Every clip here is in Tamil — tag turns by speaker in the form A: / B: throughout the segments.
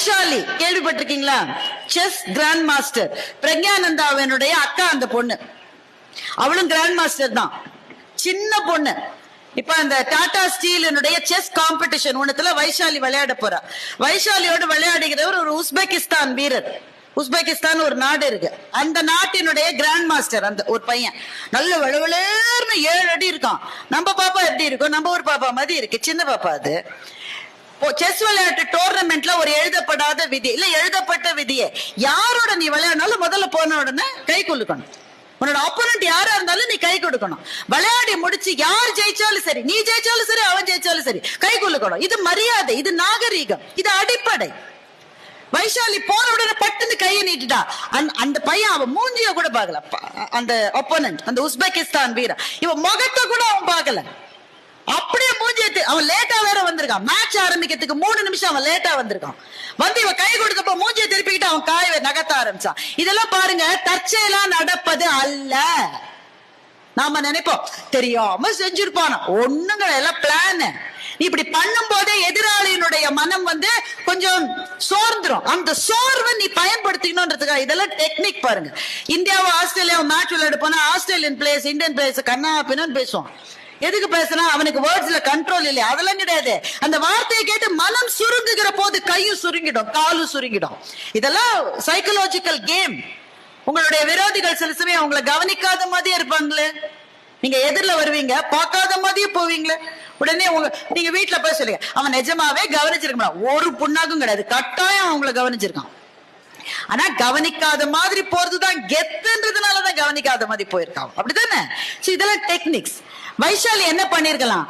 A: வைஷாலி கேள்விப்பட்டிருக்கீங்களா? செஸ் கிராண்ட் மாஸ்டர் பிரக்ஞானந்தாவினுடைய அக்கா அந்த பொண்ணு. அவளும் கிராண்ட் மாஸ்டர் தான், சின்ன பொண்ணு. இப்ப அந்த டாடா ஸ்டீலினுடைய செஸ் காம்படிஷன் ஒண்ணுத்துல வைஷாலி விளையாட போறா. வைஷாலியோடு விளையாடுகிறவர் ஒரு உஸ்பெகிஸ்தான் வீரர். உஸ்பெகிஸ்தான் ஒரு நாடு இருக்கு, அந்த நாட்டினுடைய கிராண்ட் மாஸ்டர் அந்த ஒரு பையன். நல்ல வெளவெளர்னு 7 அடி இருக்கான். நம்ம பாப்பா எப்படி இருக்கும்? நம்ம ஒரு பாப்பா மாதிரி இருக்கு, சின்ன பாப்பா. அது செஸ் விளையாட்டு டோர்னமெண்ட்ல ஒரு எழுதப்படாத விதி இல்ல, எழுதப்பட்ட விதியை யாரோட நீ விளையாடினாலும் முதல்ல போன உடனே கை குலுக்கணும். உன்னோட ஆப்போனன்ட் யாரா இருந்தாலும் நீ கை கொடுக்கணும். விளையாடி முடிச்சு யார் ஜெயிச்சாலும் சரி, நீ ஜெயிச்சாலும் சரி, அவன் ஜெயிச்சாலும் சரி, கை குலுக்கணும். இது மரியாதை, இது நாகரீகம், இது அடிப்படை. வைஷாலி போன உடனே பட்டுன்னு கையை நீட்டுட்டா. அந்த பையன் அவன் மூஞ்சிய கூட பார்க்கல, அந்த ஆப்போனன்ட், அந்த உஸ்பெகிஸ்தான் வீரர். இவன் முகத்தை கூட அவன் பார்க்கல, அப்படியே மூஞ்சி. அவன் லேட்டா வேற வந்திருக்கான், மேட்ச் ஆரம்பிக்கிறதுக்கு 3 நிமிஷம் அவன் லேட்டா வந்திருக்கான். வந்து இவன் கை கொடுத்தப்ப மூஞ்சியை திருப்பிக்கிட்டு அவன் காய நகர்த்த ஆரம்பிச்சான். இதெல்லாம் பாருங்க, தற்செயலா நடப்பது அல்ல. நாம நினைப்போம் தெரியாம செஞ்சிருப்பான, ஒண்ணுங்க எல்லாம் பிளான். இப்படி பண்ணும் போதே எதிராளியினுடைய மனம் வந்து கொஞ்சம் சோர்ந்துரும். அந்த சோர்வை நீ பயன்படுத்திக்கணும்ன்றதுக்காக இதெல்லாம் டெக்னிக் பாருங்க. இந்தியாவை ஆஸ்திரேலியாவை மேட்ச் விளையாட போனா ஆஸ்திரேலியன் பிளேயர்ஸ் இந்தியன் பிளேயர்ஸ் கண்ணா பின்னு பேசுவான். எதுக்கு பேசுனா? அவனுக்கு வேர்ட்ஸ்ல கண்ட்ரோல் இல்லை, அதெல்லாம் கிடையாது. அந்த வார்த்தையை கேட்டு மனம் சுருங்குகிற போது கையும் சுருங்கிடும், காலும் சுருங்கிடும். இதெல்லாம் சைக்கலாஜிக்கல் கேம். உங்களுடைய விரோதிகள் சில சமயம் அவங்களை கவனிக்காத மாதிரியே இருப்பாங்களே, நீங்க எதிரில வருவீங்க, பார்க்காத மாதிரியே போவீங்களே. உடனே நீங்க வீட்டுல போய் சொல்லுங்க, அவன் நிஜமாவே கவனிச்சிருக்க ஒரு புண்ணாக்கும் கிடையாது, கட்டாயம் அவங்கள கவனிச்சிருக்கான். ஆனா கவனிக்காத மாதிரி போறதுதான் கெத்துன்றதுனாலதான் கவனிக்காத மாதிரி போயிருக்கான், அப்படித்தானே? இதெல்லாம் டெக்னிக்ஸ். வைஷாலி என்ன பண்ணிருக்கலாம்?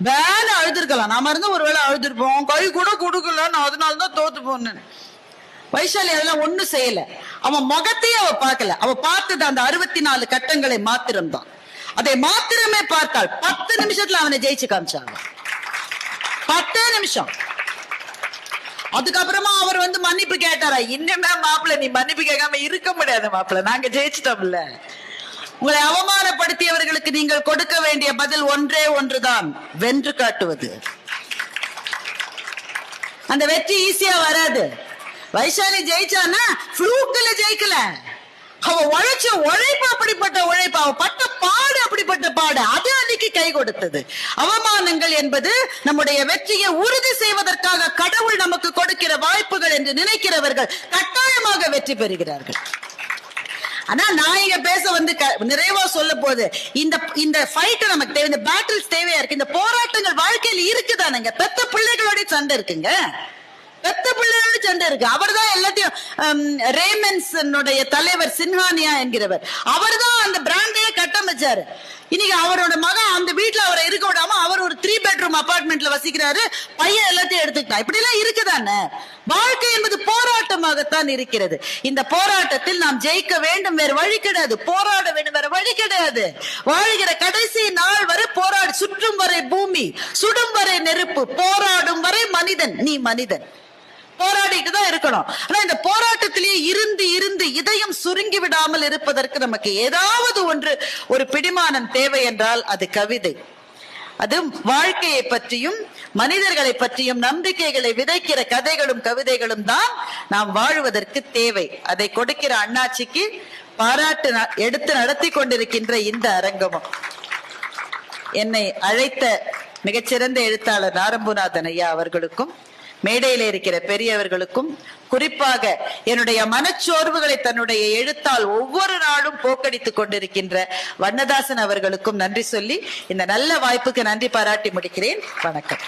A: வேலை அழுதுருக்கலாம். நாம இருந்தா ஒருவேளை அழுதுருப்போம், கை கூட கொடுக்கல, நான் அதனாலதான் தோத்து போனேன். வைஷாலி அதெல்லாம் ஒண்ணும் செய்யல. அவன் முகத்தையே அவ பார்க்கல. அவ பார்த்தது அந்த 64 கட்டங்களை மாத்திரம்தான். அதை மாத்திரமே பார்த்தாள். 10 நிமிஷத்துல அவனை ஜெயிச்சு காமிச்சாங்க. 10 நிமிஷம். அதுக்கப்புறமா அவர் வந்து மன்னிப்பு கேட்டாரா? இன்னுமே மாப்பிள்ள நீ மன்னிப்பு கேட்காம இருக்க முடியாது மாப்பிள்ள, நாங்க ஜெயிச்சிட்டோம்ல. உங்களை அவமானப்படுத்தியவர்களுக்கு நீங்கள் கொடுக்க வேண்டிய பதில் ஒன்றே ஒன்றுதான், வென்று காட்டுவது. அந்த வெற்றி ஈஸியா வராது. வைஷாலி ஜெயிச்சானா ஃப்ளூக்ல ஜெயிக்கல, அவ உழைச்ச உழைப்பு அப்படிப்பட்ட உழைப்பு, அவ பட்ட பாடு அப்படிப்பட்ட பாடு, அது அன்னைக்கு கை கொடுத்தது. அவமானங்கள் என்பது நம்முடைய வெற்றியை உறுதி செய்வதற்காக கடவுள் நமக்கு கொடுக்கிற வாய்ப்புகள் என்று நினைக்கிறவர்கள் கட்டாயமாக வெற்றி பெறுகிறார்கள். ஆனா நான் இங்க பேச வந்து நிறைவா சொல்ல போது, இந்த ஃபைட் நமக்கு தேவை, இந்த பேட்டில்ஸ் தேவையா இருக்கு. இந்த போராட்டங்கள் வாழ்க்கையில் இருக்குதானுங்க. பெத்த பிள்ளைகளோட சண்டை இருக்குங்க, பெத்த பிள்ளைகளோட சண்டை இருக்கு. அவர் தான் எல்லாத்தையும், ரேமன்ஸ் தலைவர் சின்ஹானியா என்கிறவர், அவர் தான் அந்த பிராண்டையே கட்டமைச்சாரு. இன்னைக்கு அவரோட மகன் அந்த வீட்டுல அவரை இருக்க விடாம அவர் ஒரு 3 பெட்ரூம் அபார்ட்மெண்ட்ல வசிக்கிறாரு. பையன் எல்லாத்தையும் எடுத்துக்கிட்டான். இப்படி எல்லாம் இருக்குதானே? வாழ்க்கை என்பது போராட்டமாகத்தான் இருக்கிறது. இந்த போராட்டத்தில் நாம் ஜெயிக்க வேண்டும், வேற வழி கிடையாது. போராட வேண்டும், வேற வழி கிடையாது. வாழ்கிற கடைசி நாள் வரை போராடு. சுற்றும் வரை பூமி, சுடும் வரை நெருப்பு, போராடும் வரை மனிதன். நீ மனிதன், போராடிட்டு தான் இருக்கணும். ஆனா இந்த போராட்டத்திலேயே இருந்து இருந்து இதயம் சுருங்கி விடாமல் இருப்பதற்கு நமக்கு ஏதாவது ஒன்று, ஒரு பிடிமானம் தேவை என்றால் அது கவிதை. அது வாழ்க்கையை பற்றியும் மனிதர்களை பற்றியும் நம்பிக்கைகளை விதைக்கிற கதைகளும் கவிதைகளும் தான் நாம் வாழ்வதற்கு தேவை. அதை கொடுக்கிற அண்ணாச்சிக்கு பாராட்டு எடுத்து நடத்தி கொண்டிருக்கின்ற இந்த அரங்கமும், என்னை அழைத்த மிகச்சிறந்த எழுத்தாளர் நாரம்புநாதன் ஐயா அவர்களுக்கும், மேடையில இருக்கிற பெரியவர்களுக்கும், குறிப்பாக என்னுடைய மனச்சோர்வுகளை தன்னுடைய எழுத்தால் ஒவ்வொரு நாளும் போக்கடித்துக் கொண்டிருக்கின்ற வண்ணதாசன் அவர்களுக்கும் நன்றி சொல்லி இந்த நல்ல வாய்ப்புக்கு நன்றி பாராட்டி முடிக்கிறேன். வணக்கம்.